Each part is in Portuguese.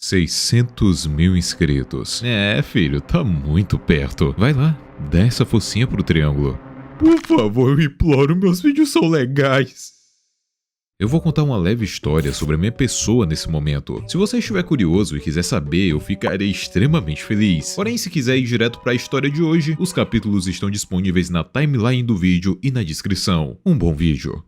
600 mil inscritos. É, filho, tá muito perto. Vai lá, dá essa focinha pro triângulo. Por favor, eu imploro, meus vídeos são legais. Eu vou contar uma leve história sobre a minha pessoa nesse momento. Se você estiver curioso e quiser saber, eu ficarei extremamente feliz. Porém, se quiser ir direto para a história de hoje, os capítulos estão disponíveis na timeline do vídeo e na descrição. Um bom vídeo.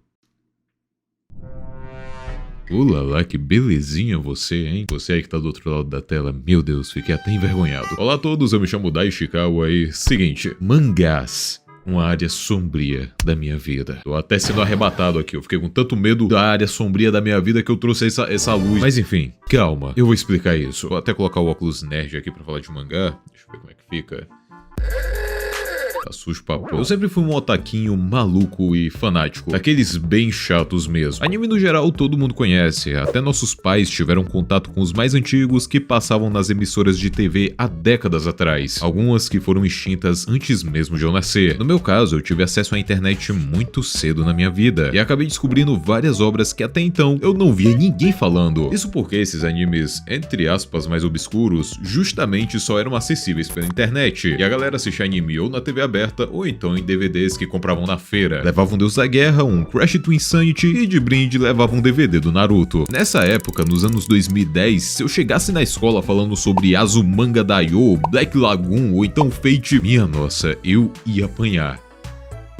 Ulala, que belezinha você, hein? Você aí que tá do outro lado da tela, meu Deus, fiquei até envergonhado. Olá a todos, eu me chamo Dai Ishikawa e... Seguinte, mangás. Uma área sombria da minha vida. Tô até sendo arrebatado aqui, eu fiquei com tanto medo da área sombria da minha vida que eu trouxe essa luz. Mas enfim, calma, eu vou explicar isso. Vou até colocar o óculos nerd aqui pra falar de mangá. Deixa eu ver como é que fica. Tá sujo pra porra. Eu sempre fui um otaquinho maluco e fanático, daqueles bem chatos mesmo. Anime no geral todo mundo conhece, até nossos pais tiveram contato com os mais antigos que passavam nas emissoras de TV há décadas atrás, algumas que foram extintas antes mesmo de eu nascer. No meu caso, eu tive acesso à internet muito cedo na minha vida, e acabei descobrindo várias obras que até então eu não via ninguém falando. Isso porque esses animes, entre aspas, mais obscuros, justamente só eram acessíveis pela internet, e a galera assistia anime ou na TV aberta, ou então em DVDs que compravam na feira. Levavam Deus da Guerra, um Crash to Insanity e de brinde levavam um DVD do Naruto. Nessa época, nos anos 2010, se eu chegasse na escola falando sobre Azumanga Daioh, Black Lagoon ou então Fate, minha nossa, eu ia apanhar.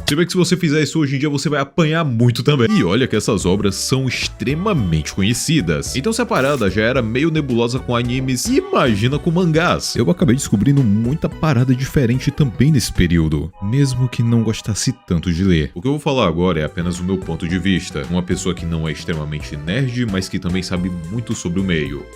Se bem que se você fizer isso hoje em dia, você vai apanhar muito também. E olha que essas obras são extremamente conhecidas. Então se a parada já era meio nebulosa com animes, imagina com mangás. Eu acabei descobrindo muita parada diferente também nesse período, mesmo que não gostasse tanto de ler. O que eu vou falar agora é apenas o meu ponto de vista. Uma pessoa que não é extremamente nerd, mas que também sabe muito sobre o meio.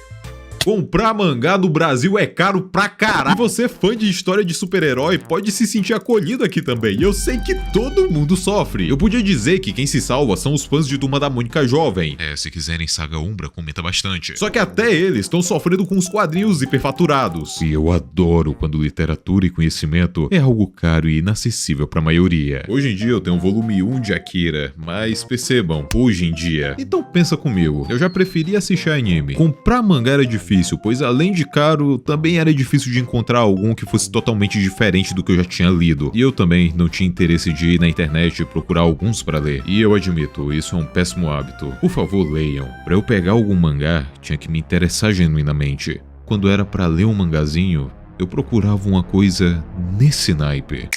Comprar mangá no Brasil é caro pra caralho. E você, fã de história de super-herói, pode se sentir acolhido aqui também. E eu sei que todo mundo sofre. Eu podia dizer que quem se salva são os fãs de Turma da Mônica Jovem. Se quiserem Saga Umbra, comenta bastante. Só que até eles estão sofrendo com os quadrinhos hiperfaturados. E eu adoro quando literatura e conhecimento é algo caro e inacessível pra maioria. Hoje em dia eu tenho o volume 1 de Akira, mas percebam, hoje em dia. Então pensa comigo, eu já preferia assistir anime. Comprar mangá era difícil, pois além de caro, também era difícil de encontrar algum que fosse totalmente diferente do que eu já tinha lido. E eu também não tinha interesse de ir na internet e procurar alguns pra ler. E eu admito, isso é um péssimo hábito. Por favor, leiam. Pra eu pegar algum mangá, tinha que me interessar genuinamente. Quando era pra ler um mangazinho, eu procurava uma coisa nesse naipe.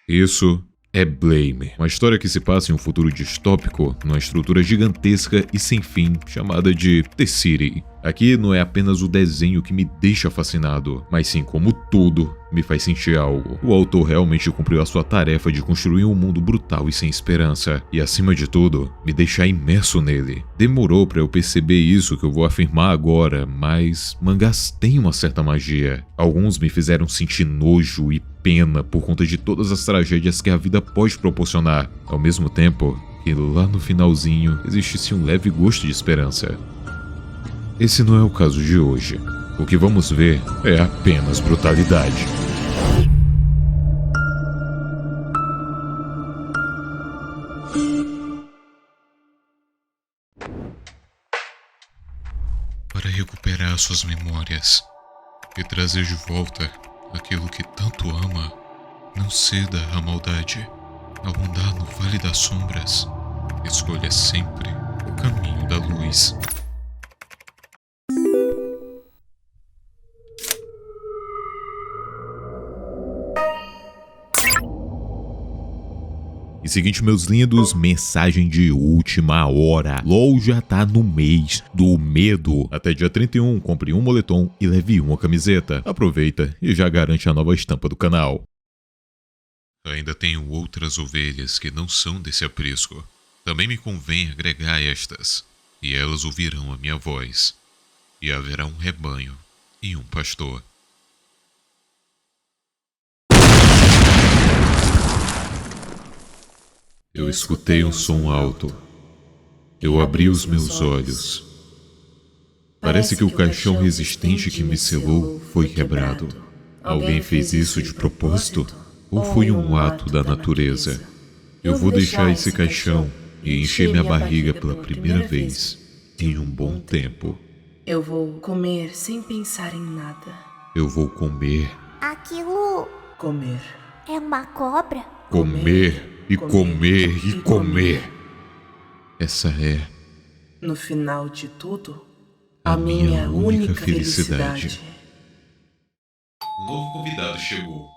Isso é Blame, uma história que se passa em um futuro distópico, numa estrutura gigantesca e sem fim, chamada de The City. Aqui não é apenas o desenho que me deixa fascinado, mas sim como tudo me faz sentir algo. O autor realmente cumpriu a sua tarefa de construir um mundo brutal e sem esperança, e acima de tudo, me deixar imerso nele. Demorou pra eu perceber isso que eu vou afirmar agora, mas mangás têm uma certa magia. Alguns me fizeram sentir nojo e pena por conta de todas as tragédias que a vida pode proporcionar, ao mesmo tempo que lá no finalzinho existisse um leve gosto de esperança. Esse não é o caso de hoje. O que vamos ver é apenas brutalidade. Para recuperar suas memórias e trazer de volta aquilo que tanto ama, não ceda à maldade. Ao andar no Vale das Sombras, escolha sempre o caminho da luz. E seguinte, meus lindos, mensagem de última hora. LOL já tá no mês do medo. Até dia 31, compre um moletom e leve uma camiseta. Aproveita e já garante a nova estampa do canal. Ainda tenho outras ovelhas que não são desse aprisco. Também me convém agregar estas, e elas ouvirão a minha voz. E haverá um rebanho e um pastor. Eu escutei um som alto. Eu abri os meus olhos. Parece que o caixão resistente que me selou foi quebrado. Alguém fez isso de propósito? Ou foi um ato da natureza? Eu vou deixar esse caixão e encher minha barriga pela primeira vez em um bom tempo. Eu vou comer sem pensar em nada. Eu vou comer. Aquilo Comer. é uma cobra? Comer e comer e comer. Essa é No final de tudo, a a minha minha única única felicidade. felicidade. Um novo convidado chegou.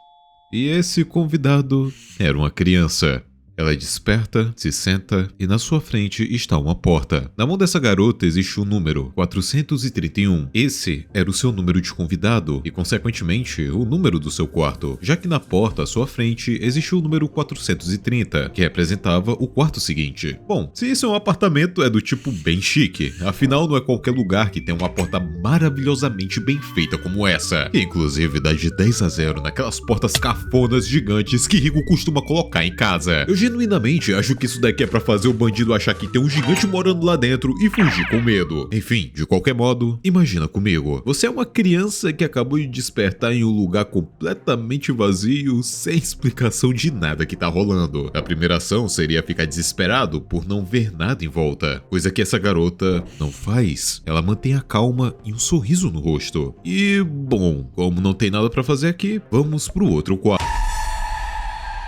E esse convidado era uma criança. Ela desperta, se senta e na sua frente está uma porta. Na mão dessa garota existe o número 431. Esse era o seu número de convidado e, consequentemente, o número do seu quarto, já que na porta à sua frente existe o número 430, que representava o quarto seguinte. Bom, se isso é um apartamento, é do tipo bem chique. Afinal, não é qualquer lugar que tem uma porta maravilhosamente bem feita como essa. Que, inclusive, dá de 10-0 naquelas portas cafonas gigantes que Rico costuma colocar em casa. Eu genuinamente acho que isso daqui é pra fazer o bandido achar que tem um gigante morando lá dentro e fugir com medo. Enfim, de qualquer modo, imagina comigo. Você é uma criança que acabou de despertar em um lugar completamente vazio, sem explicação de nada que tá rolando. A primeira ação seria ficar desesperado por não ver nada em volta, coisa que essa garota não faz. Ela mantém a calma e um sorriso no rosto. E, bom, como não tem nada pra fazer aqui, vamos pro outro quarto.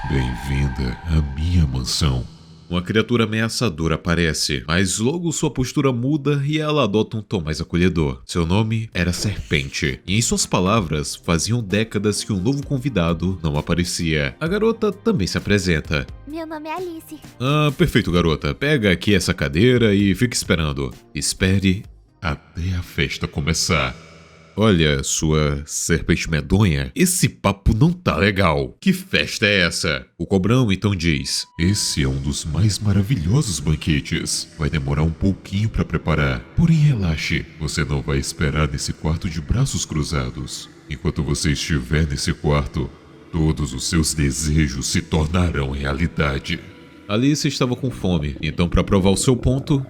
Bem-vinda à minha mansão. Uma criatura ameaçadora aparece, mas logo sua postura muda e ela adota um tom mais acolhedor. Seu nome era Serpente, e em suas palavras faziam décadas que um novo convidado não aparecia. A garota também se apresenta. Meu nome é Alice. Ah, perfeito, garota. Pega aqui essa cadeira e fique esperando. Espere até a festa começar. Olha, sua serpente medonha, esse papo não tá legal. Que festa é essa? O cobrão então diz: esse é um dos mais maravilhosos banquetes. Vai demorar um pouquinho pra preparar. Porém, relaxe, você não vai esperar nesse quarto de braços cruzados. Enquanto você estiver nesse quarto, todos os seus desejos se tornarão realidade. Alice estava com fome, então para provar o seu ponto...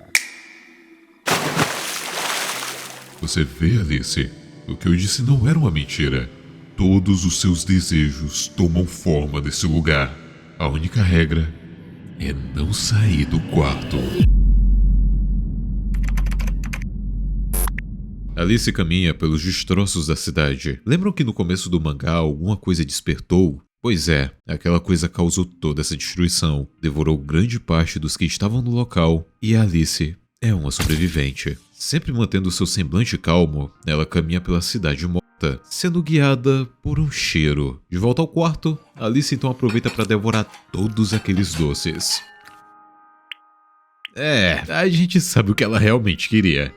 Você vê, Alice? O que eu disse não era uma mentira. Todos os seus desejos tomam forma nesse lugar. A única regra é não sair do quarto. Alice caminha pelos destroços da cidade. Lembram que no começo do mangá alguma coisa despertou? Pois é, aquela coisa causou toda essa destruição, devorou grande parte dos que estavam no local e a Alice é uma sobrevivente. Sempre mantendo seu semblante calmo, ela caminha pela cidade morta, sendo guiada por um cheiro. De volta ao quarto, Alice então aproveita para devorar todos aqueles doces. A gente sabe o que ela realmente queria.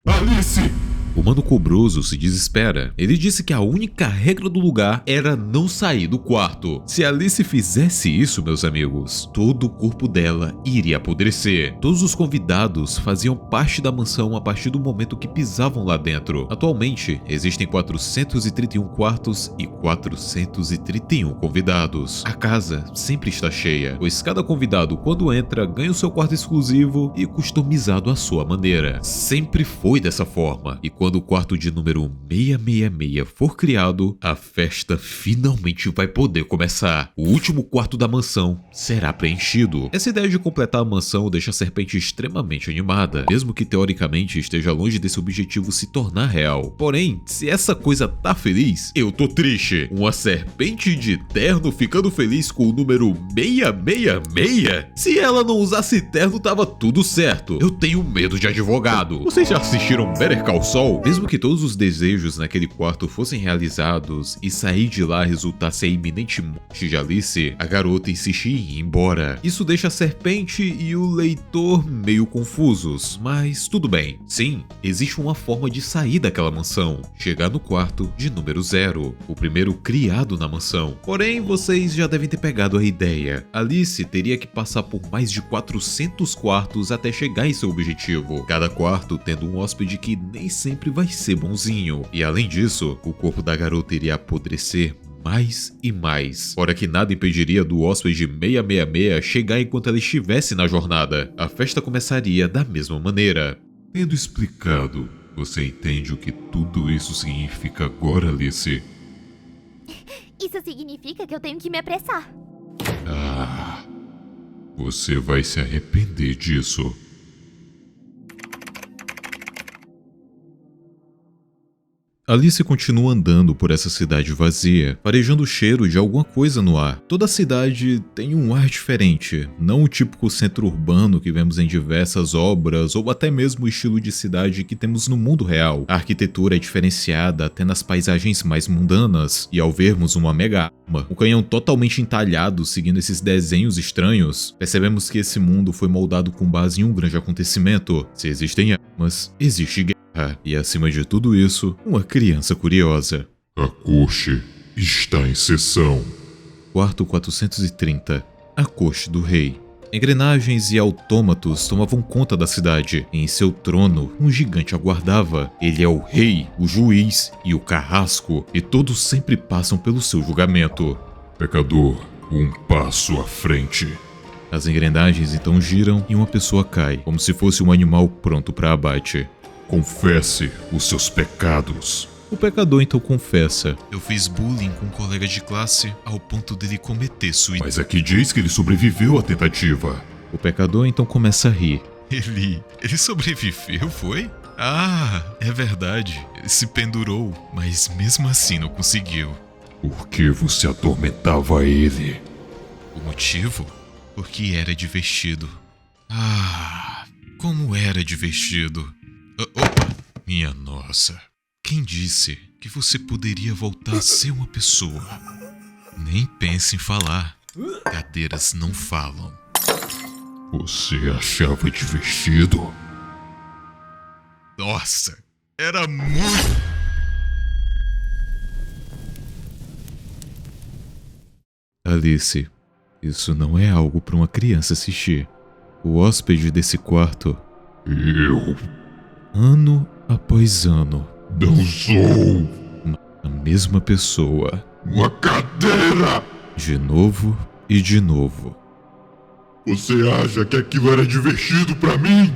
Alice! O Mano Cobroso se desespera. Ele disse que a única regra do lugar era não sair do quarto. Se Alice fizesse isso, meus amigos, todo o corpo dela iria apodrecer. Todos os convidados faziam parte da mansão a partir do momento que pisavam lá dentro. Atualmente, existem 431 quartos e 431 convidados. A casa sempre está cheia, pois cada convidado, quando entra, ganha o seu quarto exclusivo e customizado à sua maneira. Sempre foi dessa forma. E quando o quarto de número 666 for criado, a festa finalmente vai poder começar. O último quarto da mansão será preenchido. Essa ideia de completar a mansão deixa a Serpente extremamente animada, mesmo que teoricamente esteja longe desse objetivo se tornar real. Porém, se essa coisa tá feliz, eu tô triste. Uma serpente de terno ficando feliz com o número 666? Se ela não usasse terno, tava tudo certo. Eu tenho medo de advogado. Vocês já assistiram Better Call Saul? Mesmo que todos os desejos naquele quarto fossem realizados e sair de lá resultasse a iminente morte de Alice, a garota insiste em ir embora. Isso deixa a Serpente e o leitor meio confusos, mas tudo bem. Sim, existe uma forma de sair daquela mansão, chegar no quarto de número 0, o primeiro criado na mansão. Porém, vocês já devem ter pegado a ideia. Alice teria que passar por mais de 400 quartos até chegar em seu objetivo, cada quarto tendo um hóspede que nem sempre vai ser bonzinho. E além disso, o corpo da garota iria apodrecer mais e mais. Fora que nada impediria do hóspede 666 chegar enquanto ela estivesse na jornada. A festa começaria da mesma maneira. Tendo explicado, você entende o que tudo isso significa agora, Alice? Isso significa que eu tenho que me apressar. Você vai se arrepender disso. Alice continua andando por essa cidade vazia, farejando o cheiro de alguma coisa no ar. Toda a cidade tem um ar diferente, não o típico centro urbano que vemos em diversas obras ou até mesmo o estilo de cidade que temos no mundo real. A arquitetura é diferenciada até nas paisagens mais mundanas, e ao vermos uma mega arma, um canhão totalmente entalhado seguindo esses desenhos estranhos, percebemos que esse mundo foi moldado com base em um grande acontecimento. Se existem armas, existe guerra. E acima de tudo isso, uma criança curiosa. A corte está em sessão. Quarto 430. A corte do rei. Engrenagens e autômatos tomavam conta da cidade, e em seu trono um gigante aguardava. Ele é o rei, o juiz e o carrasco, e todos sempre passam pelo seu julgamento. Pecador, um passo à frente. As engrenagens então giram e uma pessoa cai, como se fosse um animal pronto para abate. Confesse os seus pecados. O pecador então confessa: eu fiz bullying com um colega de classe ao ponto dele cometer suicídio. Mas aqui diz que ele sobreviveu à tentativa. O pecador então começa a rir. Ele sobreviveu, foi? Ah, é verdade. Ele se pendurou, mas mesmo assim não conseguiu. Por que você atormentava ele? O motivo? Porque era de vestido. Ah, como era de vestido. Opa, minha nossa. Quem disse que você poderia voltar a ser uma pessoa? Nem pense em falar. Cadeiras não falam. Você achava divertido? Nossa, era muito... Alice, isso não é algo para uma criança assistir. O hóspede desse quarto... Eu... ano após ano... não sou... a mesma pessoa. uma cadeira! De novo e de novo. Você acha que aquilo era divertido pra mim?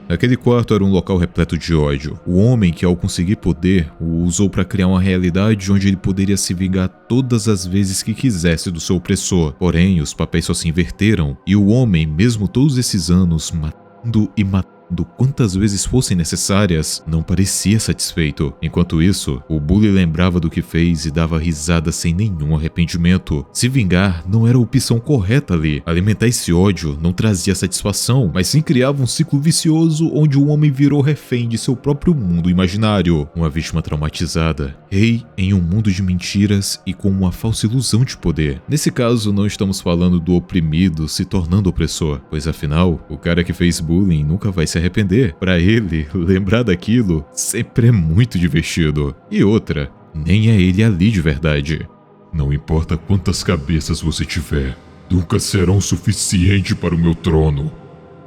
Aquele quarto era um local repleto de ódio. O homem que, ao conseguir poder, o usou para criar uma realidade onde ele poderia se vingar todas as vezes que quisesse do seu opressor. Porém, os papéis só se inverteram, e o homem, mesmo todos esses anos matando e matando quantas vezes fossem necessárias, não parecia satisfeito. Enquanto isso, o bully lembrava do que fez e dava risada sem nenhum arrependimento. Se vingar não era a opção correta ali. Alimentar esse ódio não trazia satisfação, mas sim criava um ciclo vicioso onde o homem virou refém de seu próprio mundo imaginário. Uma vítima traumatizada, rei em um mundo de mentiras e com uma falsa ilusão de poder. Nesse caso, não estamos falando do oprimido se tornando opressor, pois afinal, o cara que fez bullying nunca vai se arrepender. Para ele, lembrar daquilo sempre é muito divertido. E outra, nem é ele ali de verdade. Não importa quantas cabeças você tiver, nunca serão suficiente para o meu trono.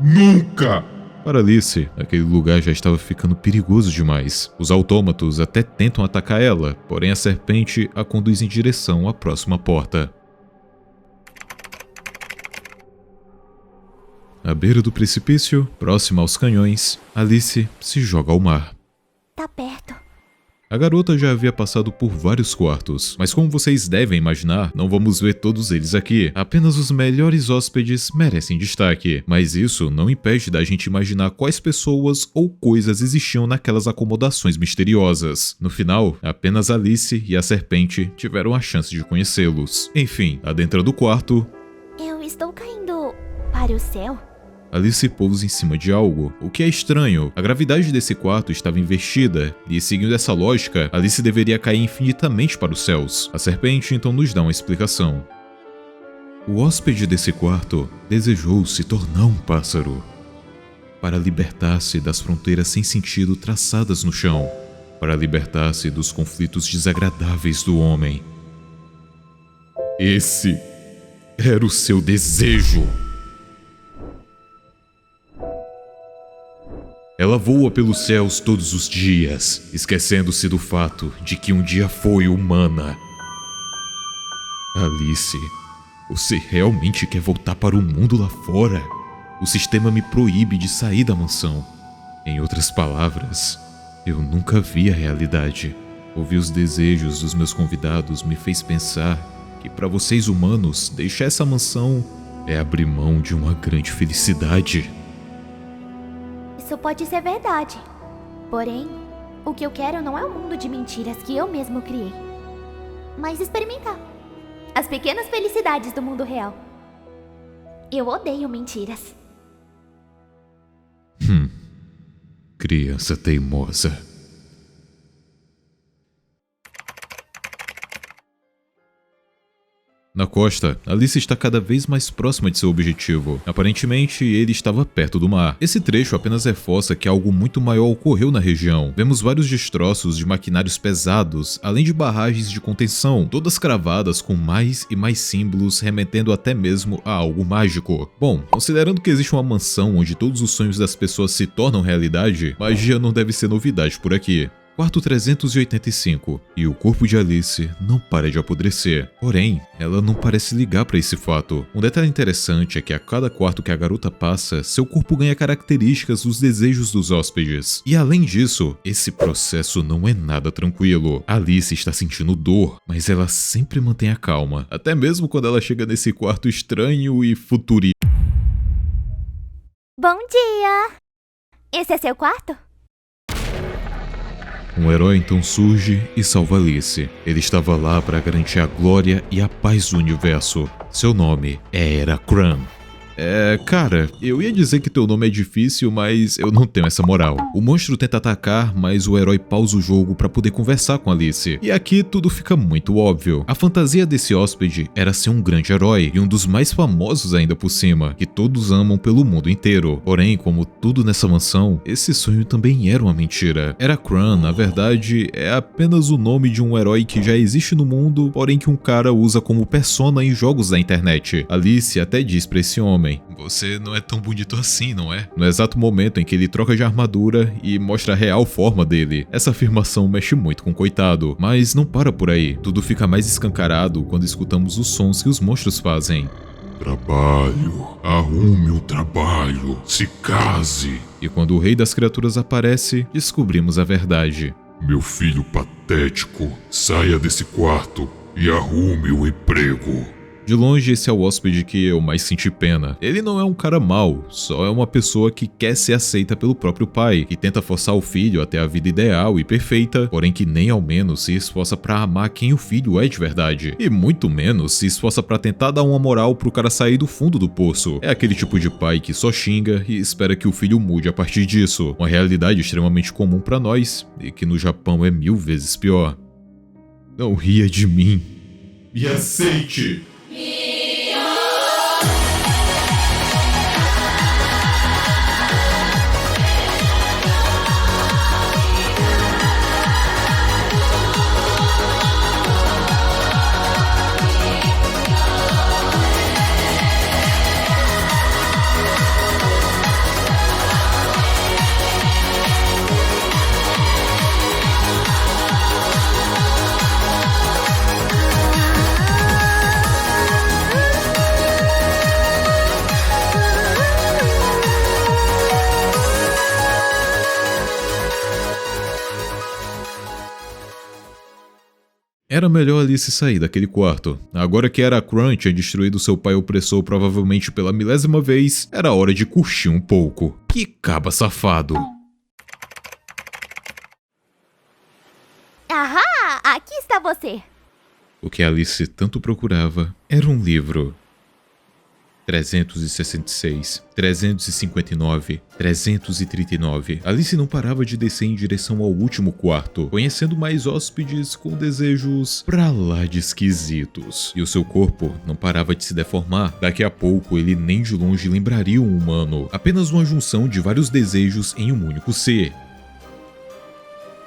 Nunca! Para Alice, aquele lugar já estava ficando perigoso demais. Os autômatos até tentam atacar ela, porém a serpente a conduz em direção à próxima porta. À beira do precipício, próxima aos canhões, Alice se joga ao mar. Tá perto. A garota já havia passado por vários quartos, mas como vocês devem imaginar, não vamos ver todos eles aqui. Apenas os melhores hóspedes merecem destaque, mas isso não impede da gente imaginar quais pessoas ou coisas existiam naquelas acomodações misteriosas. No final, apenas Alice e a serpente tiveram a chance de conhecê-los. Enfim, adentrando do quarto... Eu estou caindo para o céu? Alice pousa em cima de algo, o que é estranho. A gravidade desse quarto estava invertida, e seguindo essa lógica, Alice deveria cair infinitamente para os céus. A serpente então nos dá uma explicação. O hóspede desse quarto desejou se tornar um pássaro, para libertar-se das fronteiras sem sentido traçadas no chão, para libertar-se dos conflitos desagradáveis do homem. Esse era o seu desejo. Ela voa pelos céus todos os dias, esquecendo-se do fato de que um dia foi humana. Alice, você realmente quer voltar para o mundo lá fora? O sistema me proíbe de sair da mansão. Em outras palavras, eu nunca vi a realidade. Ouvir os desejos dos meus convidados me fez pensar que para vocês humanos, deixar essa mansão é abrir mão de uma grande felicidade. Isso pode ser verdade. Porém, o que eu quero não é um mundo de mentiras que eu mesmo criei, mas experimentar as pequenas felicidades do mundo real. Eu odeio mentiras. Criança teimosa. Na costa, Alice está cada vez mais próxima de seu objetivo. Aparentemente, ele estava perto do mar. Esse trecho apenas reforça que algo muito maior ocorreu na região. Vemos vários destroços de maquinários pesados, além de barragens de contenção, todas cravadas com mais e mais símbolos, remetendo até mesmo a algo mágico. Bom, considerando que existe uma mansão onde todos os sonhos das pessoas se tornam realidade, magia não deve ser novidade por aqui. Quarto 385, e o corpo de Alice não para de apodrecer. Porém, ela não parece ligar para esse fato. Um detalhe interessante é que a cada quarto que a garota passa, seu corpo ganha características dos desejos dos hóspedes. E além disso, esse processo não é nada tranquilo. Alice está sentindo dor, mas ela sempre mantém a calma, até mesmo quando ela chega nesse quarto estranho e futurista. Bom dia! Esse é seu quarto? Um herói então surge e salva Alice. Ele estava lá para garantir a glória e a paz do universo. Seu nome é Herakran. Cara, eu ia dizer que teu nome é difícil, mas eu não tenho essa moral. O monstro tenta atacar, mas o herói pausa o jogo para poder conversar com Alice. E aqui tudo fica muito óbvio. A fantasia desse hóspede era ser um grande herói, e um dos mais famosos ainda por cima, que todos amam pelo mundo inteiro. Porém, como tudo nessa mansão, esse sonho também era uma mentira. Herakran, na verdade, é apenas o nome de um herói que já existe no mundo, porém que um cara usa como persona em jogos da internet. Alice até diz pra esse homem: "Você não é tão bonito assim, não é?" No exato momento em que ele troca de armadura e mostra a real forma dele. Essa afirmação mexe muito com o coitado, mas não para por aí. Tudo fica mais escancarado quando escutamos os sons que os monstros fazem. Trabalho, arrume um trabalho, se case. E quando o rei das criaturas aparece, descobrimos a verdade. Meu filho patético, saia desse quarto e arrume um emprego. De longe, esse é o hóspede que eu mais senti pena. Ele não é um cara mau, só é uma pessoa que quer ser aceita pelo próprio pai, que tenta forçar o filho até a vida ideal e perfeita, porém que nem ao menos se esforça pra amar quem o filho é de verdade. E muito menos se esforça pra tentar dar uma moral pro cara sair do fundo do poço. É aquele tipo de pai que só xinga e espera que o filho mude a partir disso. Uma realidade extremamente comum pra nós, e que no Japão é 1000 vezes pior. Não ria de mim. Me aceite! Era melhor Alice sair daquele quarto. Agora que Herakran tinha destruído seu pai opressor provavelmente pela 1000ª vez, era hora de curtir um pouco. Que caba safado. Ahá! Aqui está você! O que Alice tanto procurava era um livro. 366, 359, 339. Alice não parava de descer em direção ao último quarto, conhecendo mais hóspedes com desejos pra lá de esquisitos. E o seu corpo não parava de se deformar. Daqui a pouco ele nem de longe lembraria um humano, apenas uma junção de vários desejos em um único ser.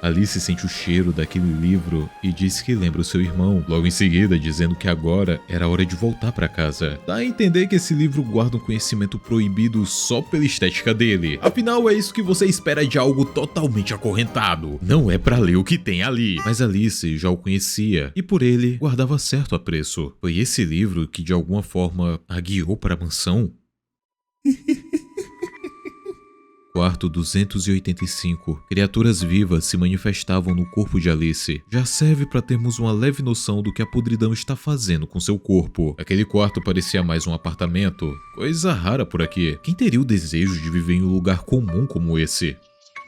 Alice sente o cheiro daquele livro e diz que lembra o seu irmão, logo em seguida dizendo que agora era hora de voltar para casa. Dá a entender que esse livro guarda um conhecimento proibido só pela estética dele. Afinal, é isso que você espera de algo totalmente acorrentado. Não é pra ler o que tem ali. Mas Alice já o conhecia e por ele guardava certo apreço. Foi esse livro que de alguma forma a guiou para a mansão? Quarto 285. Criaturas vivas se manifestavam no corpo de Alice. Já serve para termos uma leve noção do que a podridão está fazendo com seu corpo. Aquele quarto parecia mais um apartamento. Coisa rara por aqui. Quem teria o desejo de viver em um lugar comum como esse?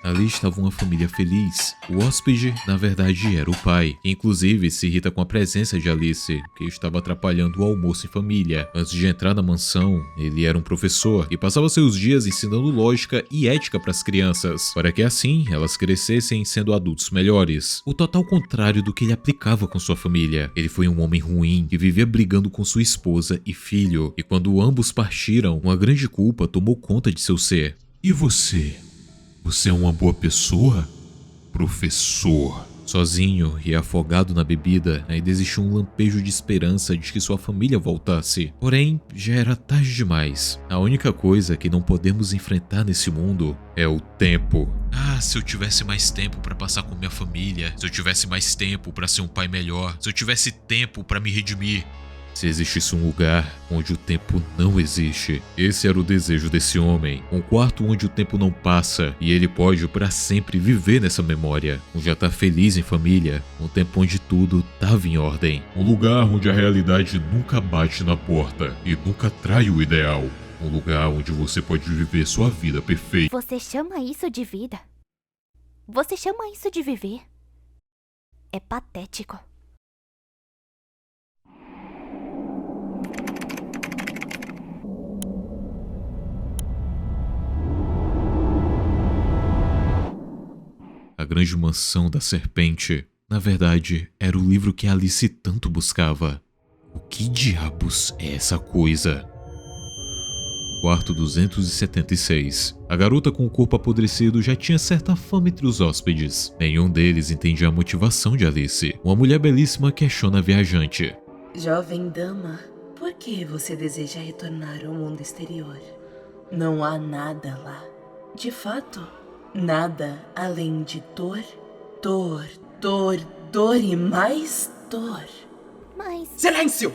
Ali estava uma família feliz. O hóspede, na verdade, era o pai, que inclusive se irrita com a presença de Alice, que estava atrapalhando o almoço em família. Antes de entrar na mansão, ele era um professor e passava seus dias ensinando lógica e ética para as crianças, para que assim elas crescessem sendo adultos melhores. O total contrário do que ele aplicava com sua família. Ele foi um homem ruim que vivia brigando com sua esposa e filho, e quando ambos partiram, uma grande culpa tomou conta de seu ser. E você? Você é uma boa pessoa? Professor. Sozinho e afogado na bebida, ainda existia um lampejo de esperança de que sua família voltasse. Porém, já era tarde demais. A única coisa que não podemos enfrentar nesse mundo é o tempo. Ah, se eu tivesse mais tempo para passar com minha família, se eu tivesse mais tempo para ser um pai melhor, se eu tivesse tempo para me redimir. Se existisse um lugar onde o tempo não existe, esse era o desejo desse homem. Um quarto onde o tempo não passa e ele pode para sempre viver nessa memória. Um jantar feliz em família, um tempo onde tudo estava em ordem. Um lugar onde a realidade nunca bate na porta e nunca trai o ideal. Um lugar onde você pode viver sua vida perfeita. Você chama isso de vida? Você chama isso de viver? É patético. A Grande Mansão da Serpente, na verdade, era o livro que Alice tanto buscava. O que diabos é essa coisa? Quarto 276. A garota com o corpo apodrecido já tinha certa fama entre os hóspedes. Nenhum deles entendia a motivação de Alice. Uma mulher belíssima questiona a viajante. Jovem dama, por que você deseja retornar ao mundo exterior? Não há nada lá. De fato, nada além de dor, dor, dor, dor e mais dor. Mas... Silêncio!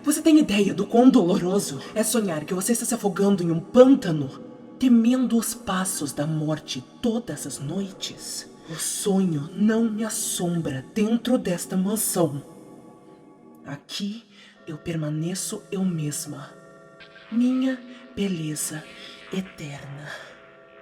Você tem ideia do quão doloroso é sonhar que você está se afogando em um pântano, temendo os passos da morte todas as noites? O sonho não me assombra dentro desta mansão. Aqui eu permaneço eu mesma. Minha beleza eterna.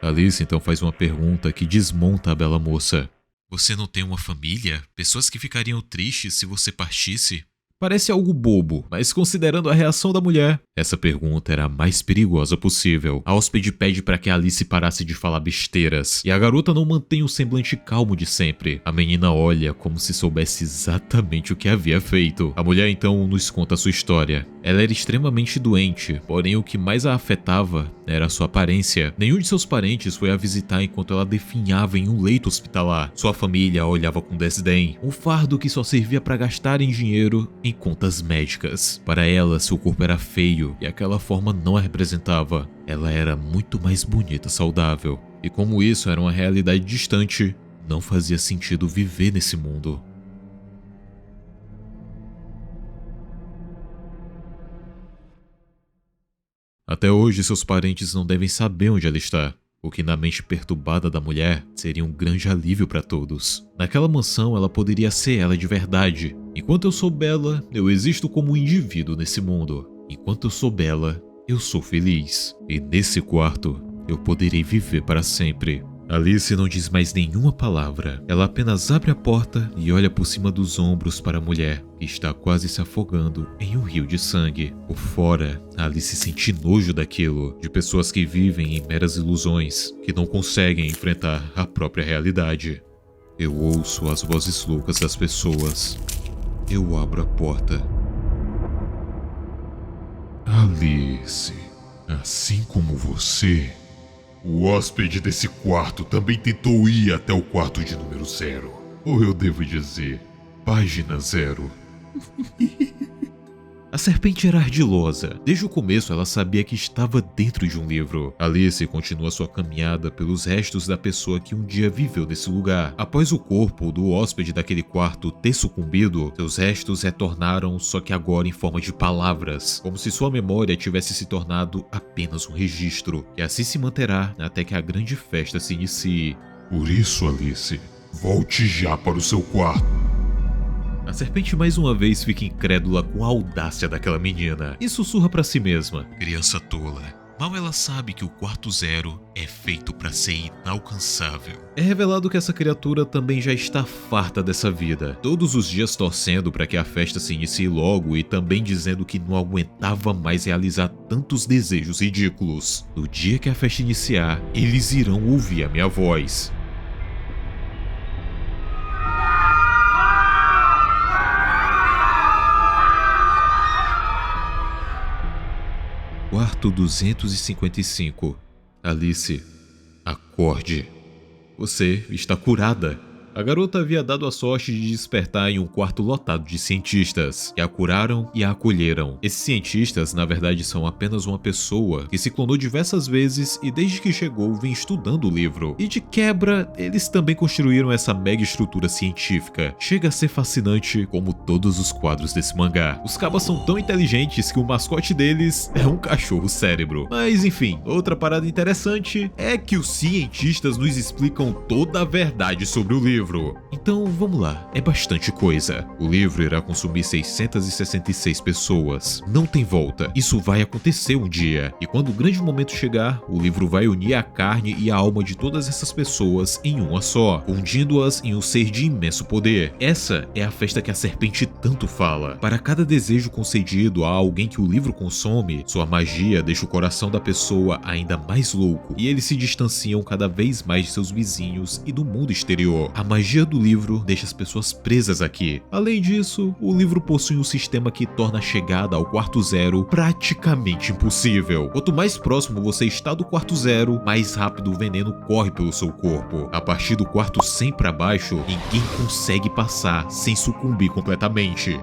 Alice então faz uma pergunta que desmonta a bela moça. Você não tem uma família? Pessoas que ficariam tristes se você partisse? Parece algo bobo, mas considerando a reação da mulher, essa pergunta era a mais perigosa possível. A hóspede pede para que Alice parasse de falar besteiras, e a garota não mantém o semblante calmo de sempre. A menina olha como se soubesse exatamente o que havia feito. A mulher então nos conta sua história. Ela era extremamente doente, porém o que mais a afetava era a sua aparência. Nenhum de seus parentes foi a visitar enquanto ela definhava em um leito hospitalar. Sua família a olhava com desdém, um fardo que só servia para gastar em dinheiro em contas médicas. Para ela, seu corpo era feio e aquela forma não a representava. Ela era muito mais bonita e saudável. E como isso era uma realidade distante, não fazia sentido viver nesse mundo. Até hoje, seus parentes não devem saber onde ela está, o que na mente perturbada da mulher seria um grande alívio para todos. Naquela mansão, ela poderia ser ela de verdade. Enquanto eu sou bela, eu existo como um indivíduo nesse mundo. Enquanto eu sou bela, eu sou feliz. E nesse quarto, eu poderei viver para sempre. Alice não diz mais nenhuma palavra. Ela apenas abre a porta e olha por cima dos ombros para a mulher, que está quase se afogando em um rio de sangue. Por fora, Alice sente nojo daquilo, de pessoas que vivem em meras ilusões, que não conseguem enfrentar a própria realidade. Eu ouço as vozes loucas das pessoas. Eu abro a porta. Alice, assim como você, o hóspede desse quarto também tentou ir até o quarto de número 0. Ou eu devo dizer, página 0. A serpente era ardilosa. Desde o começo ela sabia que estava dentro de um livro. Alice continua sua caminhada pelos restos da pessoa que um dia viveu nesse lugar. Após o corpo do hóspede daquele quarto ter sucumbido, seus restos retornaram, só que agora em forma de palavras, como se sua memória tivesse se tornado apenas um registro, e assim se manterá até que a grande festa se inicie. Por isso, Alice, volte já para o seu quarto. A serpente mais uma vez fica incrédula com a audácia daquela menina e sussurra pra si mesma: criança tola. Mal ela sabe que o quarto zero é feito pra ser inalcançável. É revelado que essa criatura também já está farta dessa vida, todos os dias torcendo para que a festa se inicie logo e também dizendo que não aguentava mais realizar tantos desejos ridículos. No dia que a festa iniciar, eles irão ouvir a minha voz. Quarto 255. Alice, acorde. Você está curada. A garota havia dado a sorte de despertar em um quarto lotado de cientistas, que a curaram e a acolheram. Esses cientistas, na verdade, são apenas uma pessoa que se clonou diversas vezes e desde que chegou vem estudando o livro. E de quebra, eles também construíram essa mega estrutura científica. Chega a ser fascinante como todos os quadros desse mangá. Os cabas são tão inteligentes que o mascote deles é um cachorro cérebro. Mas enfim, outra parada interessante é que os cientistas nos explicam toda a verdade sobre o livro. Então vamos lá, é bastante coisa. O livro irá consumir 666 pessoas. Não tem volta, isso vai acontecer um dia. E quando o grande momento chegar, o livro vai unir a carne e a alma de todas essas pessoas em uma só, fundindo-as em um ser de imenso poder. Essa é a festa que a serpente tanto fala. Para cada desejo concedido a alguém que o livro consome, sua magia deixa o coração da pessoa ainda mais louco e eles se distanciam cada vez mais de seus vizinhos e do mundo exterior. A magia do livro deixa as pessoas presas aqui. Além disso, o livro possui um sistema que torna a chegada ao quarto zero praticamente impossível. Quanto mais próximo você está do quarto zero, mais rápido o veneno corre pelo seu corpo. A partir do quarto 100 para baixo, ninguém consegue passar sem sucumbir completamente.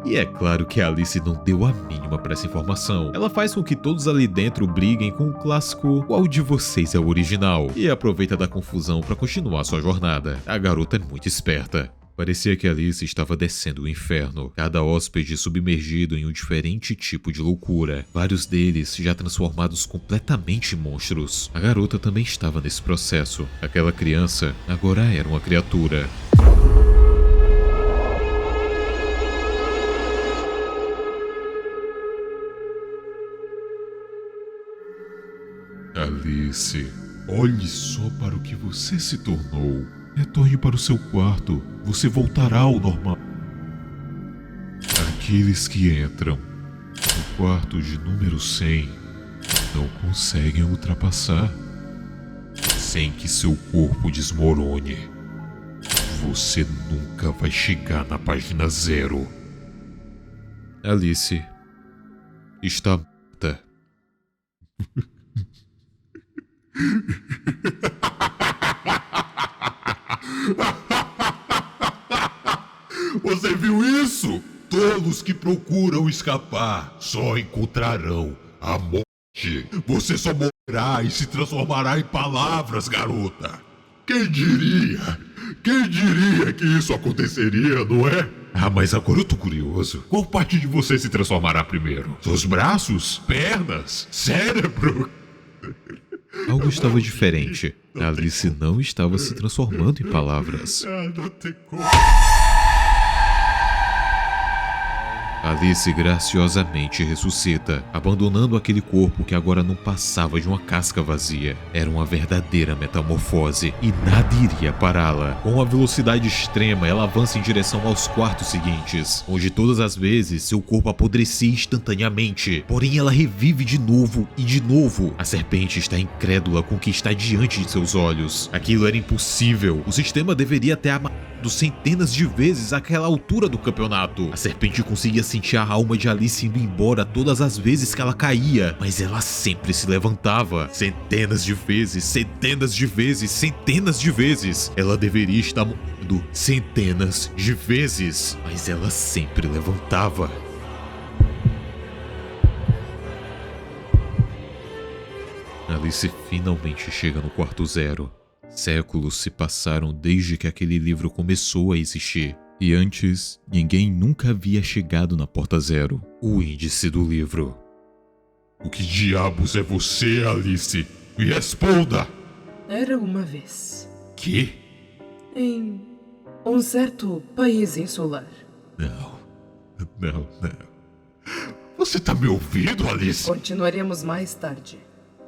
E é claro que a Alice não deu a mínima para essa informação. Ela faz com que todos ali dentro briguem com o clássico "Qual de vocês é o original?" e aproveita da confusão para continuar sua jornada. A garota é muito esperta. Parecia que Alice estava descendo o inferno, cada hóspede submergido em um diferente tipo de loucura, vários deles já transformados completamente em monstros. A garota também estava nesse processo. Aquela criança agora era uma criatura. Alice, olhe só para o que você se tornou. Retorne para o seu quarto. Você voltará ao normal. Aqueles que entram no quarto de número 100 não conseguem ultrapassar sem que seu corpo desmorone. Você nunca vai chegar na página 0. Alice está morta. Você viu isso? Tolos que procuram escapar só encontrarão a morte. Você só morrerá e se transformará em palavras, garota. Quem diria? Quem diria que isso aconteceria, não é? Ah, mas agora eu tô curioso. Qual parte de você se transformará primeiro? Seus braços? Pernas? Cérebro? Algo estava diferente. A Alice não estava se transformando em palavras. Não tem como. Alice graciosamente ressuscita, abandonando aquele corpo que agora não passava de uma casca vazia. Era uma verdadeira metamorfose e nada iria pará-la. Com uma velocidade extrema, ela avança em direção aos quartos seguintes, onde todas as vezes seu corpo apodrecia instantaneamente. Porém, ela revive de novo e de novo. A serpente está incrédula com o que está diante de seus olhos. Aquilo era impossível. O sistema deveria ter centenas de vezes àquela altura do campeonato. A serpente conseguia sentir a alma de Alice indo embora todas as vezes que ela caía, mas ela sempre se levantava. Centenas de vezes, centenas de vezes, centenas de vezes. Ela deveria estar morrendo centenas de vezes, mas ela sempre levantava. Alice finalmente chega no quarto zero. Séculos se passaram desde que aquele livro começou a existir. E antes, ninguém nunca havia chegado na porta zero, o índice do livro. O que diabos é você, Alice? Me responda! Era uma vez, Que? em um certo país insular. Não. Você tá me ouvindo, Alice? Continuaremos mais tarde.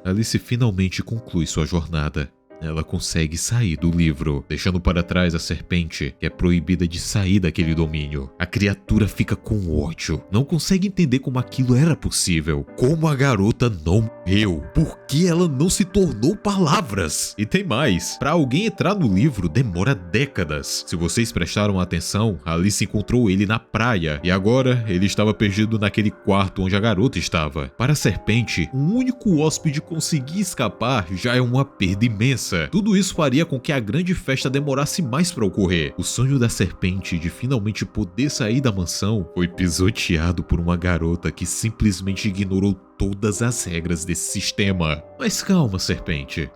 Alice finalmente conclui sua jornada. Ela consegue sair do livro, deixando para trás a serpente, que é proibida de sair daquele domínio. A criatura fica com ódio. Não consegue entender como aquilo era possível. Como a garota não morreu. Por que ela não se tornou palavras? E tem mais. Para alguém entrar no livro, demora décadas. Se vocês prestaram atenção, Alice encontrou ele na praia. E agora, ele estava perdido naquele quarto onde a garota estava. Para a serpente, um único hóspede conseguir escapar já é uma perda imensa. Tudo isso faria com que a grande festa demorasse mais para ocorrer. O sonho da serpente de finalmente poder sair da mansão foi pisoteado por uma garota que simplesmente ignorou todas as regras desse sistema. Mas calma, serpente.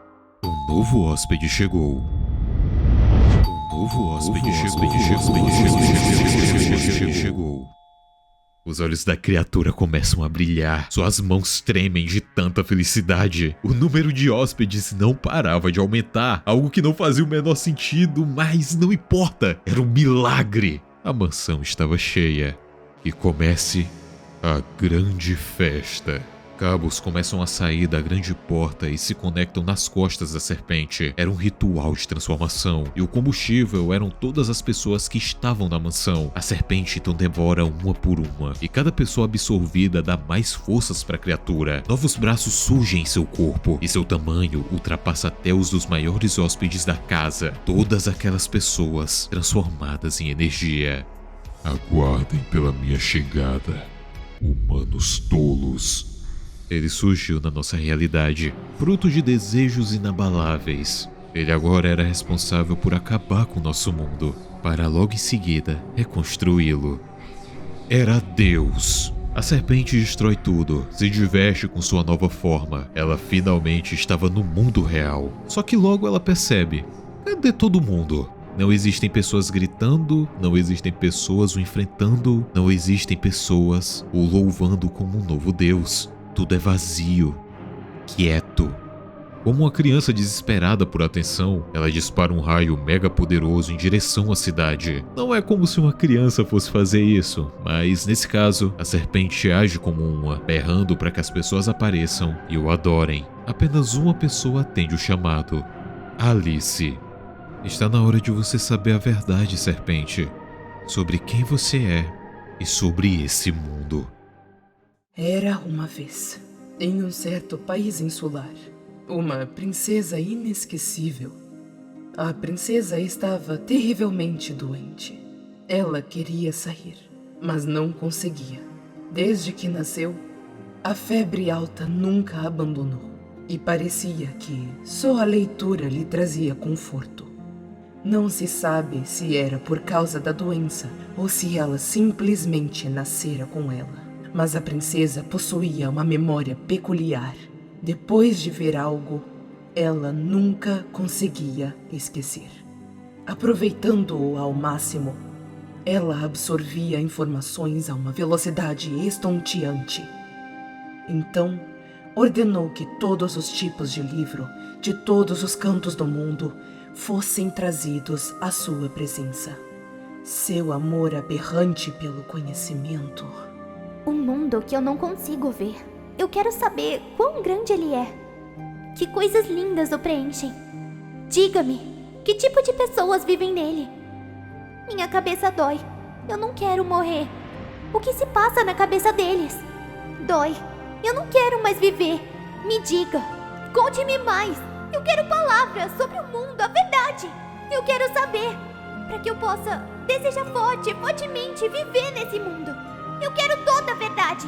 Um novo hóspede chegou. Um novo hóspede chegou. Os olhos da criatura começam a brilhar, suas mãos tremem de tanta felicidade. O número de hóspedes não parava de aumentar, algo que não fazia o menor sentido, mas não importa, era um milagre. A mansão estava cheia. E comece a grande festa. Cabos começam a sair da grande porta e se conectam nas costas da serpente. Era um ritual de transformação, e o combustível eram todas as pessoas que estavam na mansão. A serpente então devora uma por uma, e cada pessoa absorvida dá mais forças para a criatura. Novos braços surgem em seu corpo, e seu tamanho ultrapassa até os dos maiores hóspedes da casa. Todas aquelas pessoas transformadas em energia. Aguardem pela minha chegada, humanos tolos. Ele surgiu na nossa realidade, fruto de desejos inabaláveis. Ele agora era responsável por acabar com o nosso mundo, para logo em seguida reconstruí-lo. Era Deus. A serpente destrói tudo, se diverte com sua nova forma. Ela finalmente estava no mundo real. Só que logo ela percebe: cadê todo mundo? Não existem pessoas gritando, não existem pessoas o enfrentando, não existem pessoas o louvando como um novo Deus. Tudo é vazio, quieto. Como uma criança desesperada por atenção, ela dispara um raio mega poderoso em direção à cidade. Não é como se uma criança fosse fazer isso, mas nesse caso, a serpente age como uma, berrando para que as pessoas apareçam e o adorem. Apenas uma pessoa atende o chamado: Alice. Está na hora de você saber a verdade, serpente, sobre quem você é e sobre esse mundo. Era uma vez, em um certo país insular, uma princesa inesquecível. A princesa estava terrivelmente doente. Ela queria sair, mas não conseguia. Desde que nasceu, a febre alta nunca a abandonou, e parecia que só a leitura lhe trazia conforto. Não se sabe se era por causa da doença ou se ela simplesmente nascera com ela. Mas a princesa possuía uma memória peculiar. Depois de ver algo, ela nunca conseguia esquecer. Aproveitando-o ao máximo, ela absorvia informações a uma velocidade estonteante. Então, ordenou que todos os tipos de livro, de todos os cantos do mundo, fossem trazidos à sua presença. Seu amor aberrante pelo conhecimento... Um mundo que eu não consigo ver. Eu quero saber quão grande ele é. Que coisas lindas o preenchem. Diga-me, que tipo de pessoas vivem nele? Minha cabeça dói. Eu não quero morrer. O que se passa na cabeça deles? Dói. Eu não quero mais viver. Me diga. Conte-me mais. Eu quero palavras sobre o mundo, a verdade. Eu quero saber, para que eu possa desejar fortemente viver nesse mundo. Eu quero toda a verdade.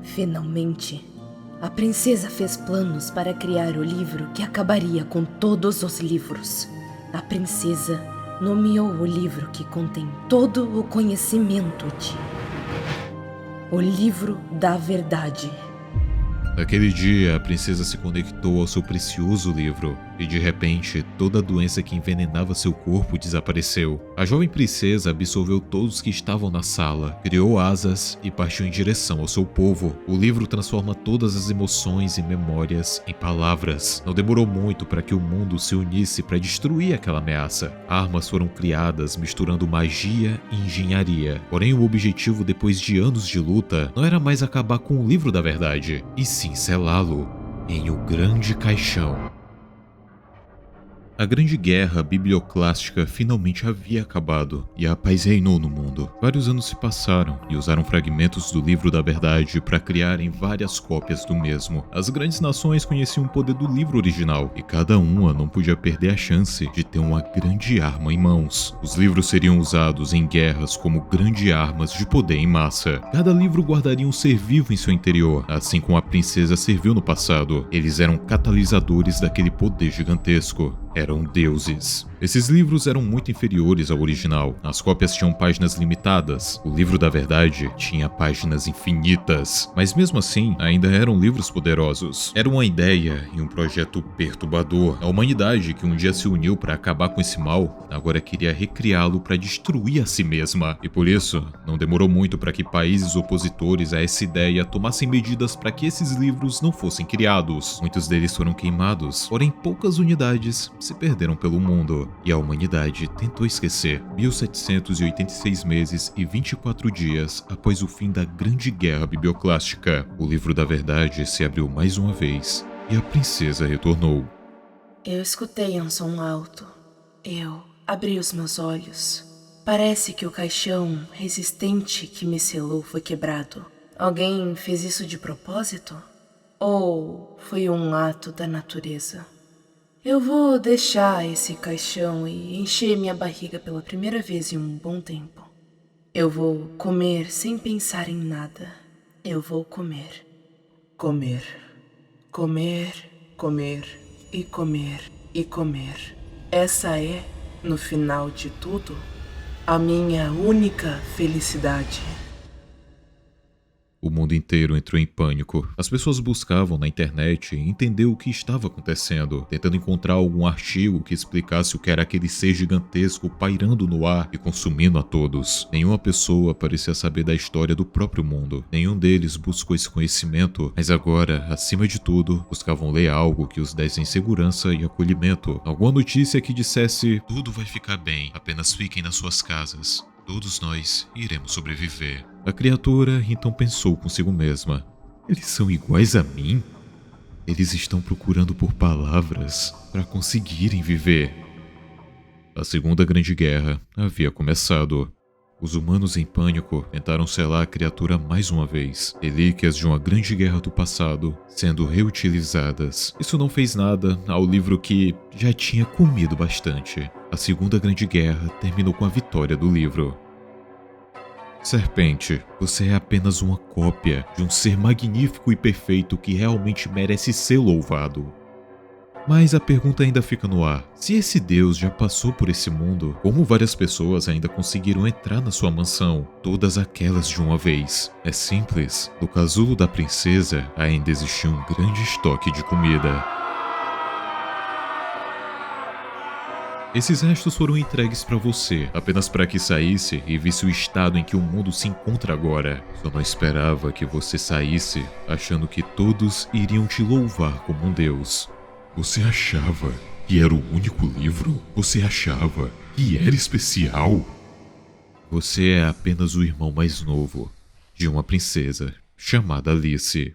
Finalmente, a princesa fez planos para criar o livro que acabaria com todos os livros. A princesa nomeou o livro que contém todo o conhecimento de... O Livro da Verdade. Naquele dia, a princesa se conectou ao seu precioso livro e, de repente, toda a doença que envenenava seu corpo desapareceu. A jovem princesa absorveu todos que estavam na sala, criou asas e partiu em direção ao seu povo. O livro transforma todas as emoções e memórias em palavras. Não demorou muito para que o mundo se unisse para destruir aquela ameaça. Armas foram criadas misturando magia e engenharia. Porém, o objetivo, depois de anos de luta, não era mais acabar com o livro da verdade, e sim selá-lo em O Grande Caixão. A Grande Guerra Biblioclástica finalmente havia acabado e a paz reinou no mundo. Vários anos se passaram e usaram fragmentos do Livro da Verdade para criarem várias cópias do mesmo. As grandes nações conheciam o poder do livro original e cada uma não podia perder a chance de ter uma grande arma em mãos. Os livros seriam usados em guerras como grandes armas de poder em massa. Cada livro guardaria um ser vivo em seu interior, assim como a princesa serviu no passado. Eles eram catalisadores daquele poder gigantesco. Eram deuses. Esses livros eram muito inferiores ao original. As cópias tinham páginas limitadas. O Livro da Verdade tinha páginas infinitas. Mas mesmo assim, ainda eram livros poderosos. Era uma ideia e um projeto perturbador. A humanidade, que um dia se uniu para acabar com esse mal, agora queria recriá-lo para destruir a si mesma. E por isso, não demorou muito para que países opositores a essa ideia tomassem medidas para que esses livros não fossem criados. Muitos deles foram queimados, porém poucas unidades se perderam pelo mundo, e a humanidade tentou esquecer. 1786 meses e 24 dias após o fim da Grande Guerra Biblioclástica, o Livro da Verdade se abriu mais uma vez, e a princesa retornou. Eu escutei um som alto. Eu abri os meus olhos. Parece que o caixão resistente que me selou foi quebrado. Alguém fez isso de propósito? Ou foi um ato da natureza? Eu vou deixar esse caixão e encher minha barriga pela primeira vez em um bom tempo. Eu vou comer sem pensar em nada. Eu vou comer. Comer. Comer, comer e comer e comer. Essa é, no final de tudo, a minha única felicidade. O mundo inteiro entrou em pânico. As pessoas buscavam na internet entender o que estava acontecendo, tentando encontrar algum artigo que explicasse o que era aquele ser gigantesco pairando no ar e consumindo a todos. Nenhuma pessoa parecia saber da história do próprio mundo. Nenhum deles buscou esse conhecimento, mas agora, acima de tudo, buscavam ler algo que os desse em segurança e acolhimento. Alguma notícia que dissesse: tudo vai ficar bem, apenas fiquem nas suas casas. Todos nós iremos sobreviver. A criatura então pensou consigo mesma: eles são iguais a mim? Eles estão procurando por palavras para conseguirem viver. A Segunda Grande Guerra havia começado. Os humanos em pânico tentaram selar a criatura mais uma vez. Relíquias de uma grande guerra do passado sendo reutilizadas. Isso não fez nada ao livro que já tinha comido bastante. A Segunda Grande Guerra terminou com a vitória do livro. Serpente, você é apenas uma cópia de um ser magnífico e perfeito que realmente merece ser louvado. Mas a pergunta ainda fica no ar. Se esse Deus já passou por esse mundo, como várias pessoas ainda conseguiram entrar na sua mansão? Todas aquelas de uma vez. É simples. No casulo da princesa ainda existia um grande estoque de comida. Esses restos foram entregues para você, apenas para que saísse e visse o estado em que o mundo se encontra agora. Só não esperava que você saísse achando que todos iriam te louvar como um deus. Você achava que era o único livro? Você achava que era especial? Você é apenas o irmão mais novo de uma princesa chamada Alice.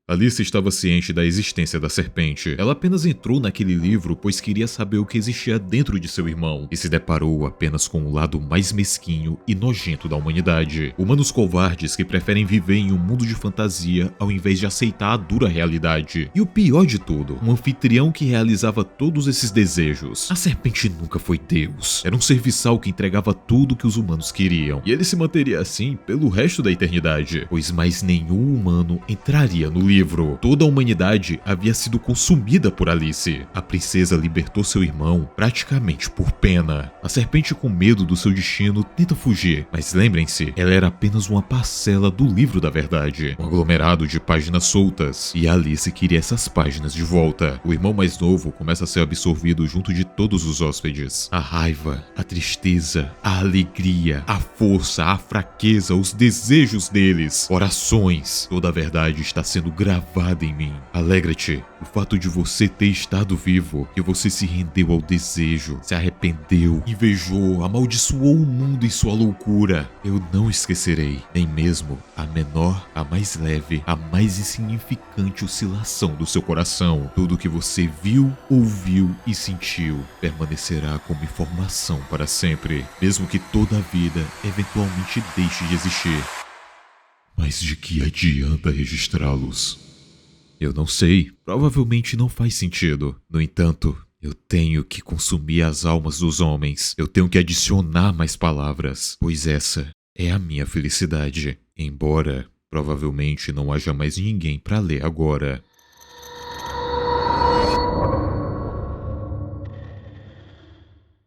Alice estava ciente da existência da serpente. Ela apenas entrou naquele livro pois queria saber o que existia dentro de seu irmão e se deparou apenas com o lado mais mesquinho e nojento da humanidade. Humanos covardes que preferem viver em um mundo de fantasia ao invés de aceitar a dura realidade. E o pior de tudo, um anfitrião que realizava todos esses desejos. A serpente nunca foi Deus. Era um serviçal que entregava tudo que os humanos queriam. E ele se manteria assim pelo resto da eternidade, pois mais nenhum humano entraria no livro. livro. Toda a humanidade havia sido consumida por Alice. A princesa libertou seu irmão praticamente por pena. A serpente, com medo do seu destino, tenta fugir, mas lembrem-se, ela era apenas uma parcela do livro da verdade, um aglomerado de páginas soltas, e Alice queria essas páginas de volta. O irmão mais novo começa a ser absorvido junto de todos os hóspedes. A raiva, a tristeza, a alegria, a força, a fraqueza, os desejos deles, orações, toda a verdade está sendo gravada em mim. Alegra-te, o fato de você ter estado vivo, que você se rendeu ao desejo, se arrependeu, invejou, amaldiçoou o mundo em sua loucura. Eu não esquecerei, nem mesmo a menor, a mais leve, a mais insignificante oscilação do seu coração. Tudo que você viu, ouviu e sentiu permanecerá como informação para sempre, mesmo que toda a vida eventualmente deixe de existir. Mas de que adianta registrá-los? Eu não sei, provavelmente não faz sentido. No entanto, eu tenho que consumir as almas dos homens. Eu tenho que adicionar mais palavras, pois essa é a minha felicidade. Embora provavelmente não haja mais ninguém para ler agora.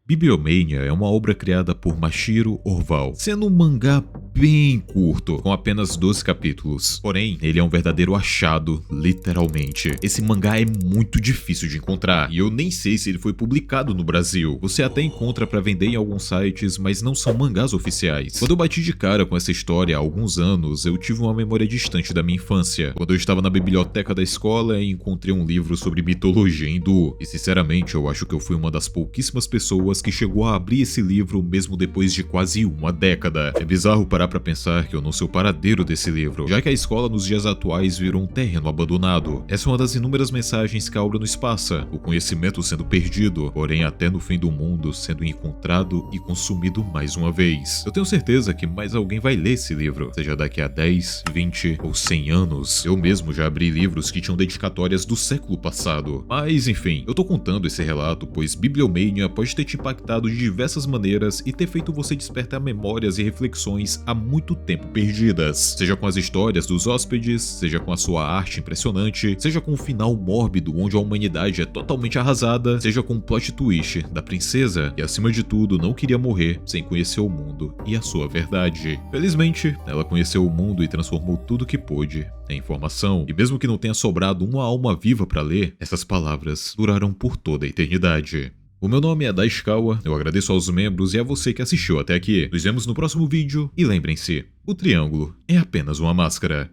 Bibliomania é uma obra criada por Mashiro Orval, sendo um mangá bem curto, com apenas 12 capítulos. Porém, ele é um verdadeiro achado, literalmente. Esse mangá é muito difícil de encontrar, e eu nem sei se ele foi publicado no Brasil. Você até encontra para vender em alguns sites, mas não são mangás oficiais. Quando eu bati de cara com essa história há alguns anos, eu tive uma memória distante da minha infância. Quando eu estava na biblioteca da escola e encontrei um livro sobre mitologia hindu, e sinceramente eu acho que eu fui uma das pouquíssimas pessoas que chegou a abrir esse livro mesmo depois de quase uma década. É bizarro parar pra pensar que eu não sei o paradeiro desse livro, já que a escola nos dias atuais virou um terreno abandonado. Essa é uma das inúmeras mensagens que a obra nos passa, o conhecimento sendo perdido, porém até no fim do mundo sendo encontrado e consumido mais uma vez. Eu tenho certeza que mais alguém vai ler esse livro, seja daqui a 10, 20 ou 100 anos. Eu mesmo já abri livros que tinham dedicatórias do século passado. Mas enfim, eu tô contando esse relato pois Bibliomania pode ter te impactado de diversas maneiras e ter feito você despertar memórias e reflexões há muito tempo perdidas. Seja com as histórias dos hóspedes, seja com a sua arte impressionante, seja com o final mórbido onde a humanidade é totalmente arrasada, seja com o plot twist da princesa que acima de tudo não queria morrer sem conhecer o mundo e a sua verdade. Felizmente, ela conheceu o mundo e transformou tudo que pôde em informação, e mesmo que não tenha sobrado uma alma viva para ler, essas palavras duraram por toda a eternidade. O meu nome é Daishikawa, eu agradeço aos membros e a você que assistiu até aqui. Nos vemos no próximo vídeo e lembrem-se, o triângulo é apenas uma máscara.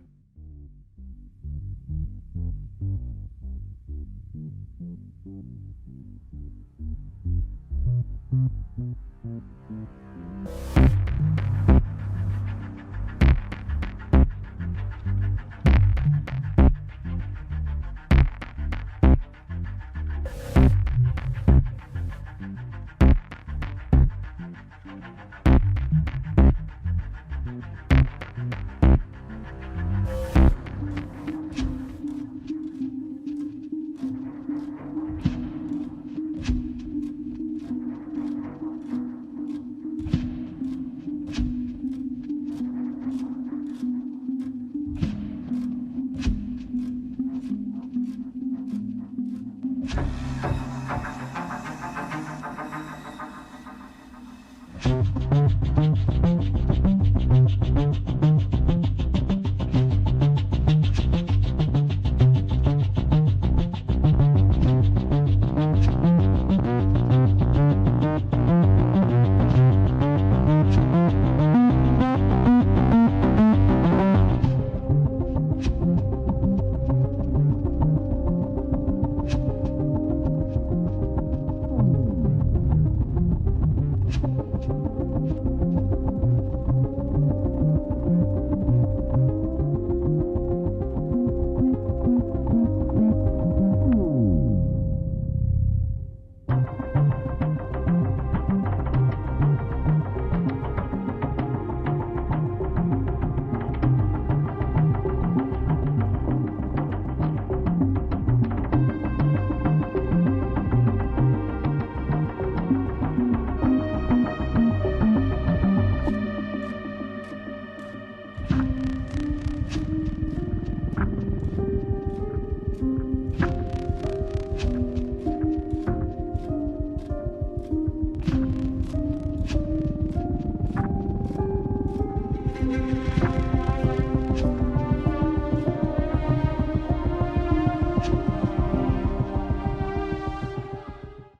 Thank you.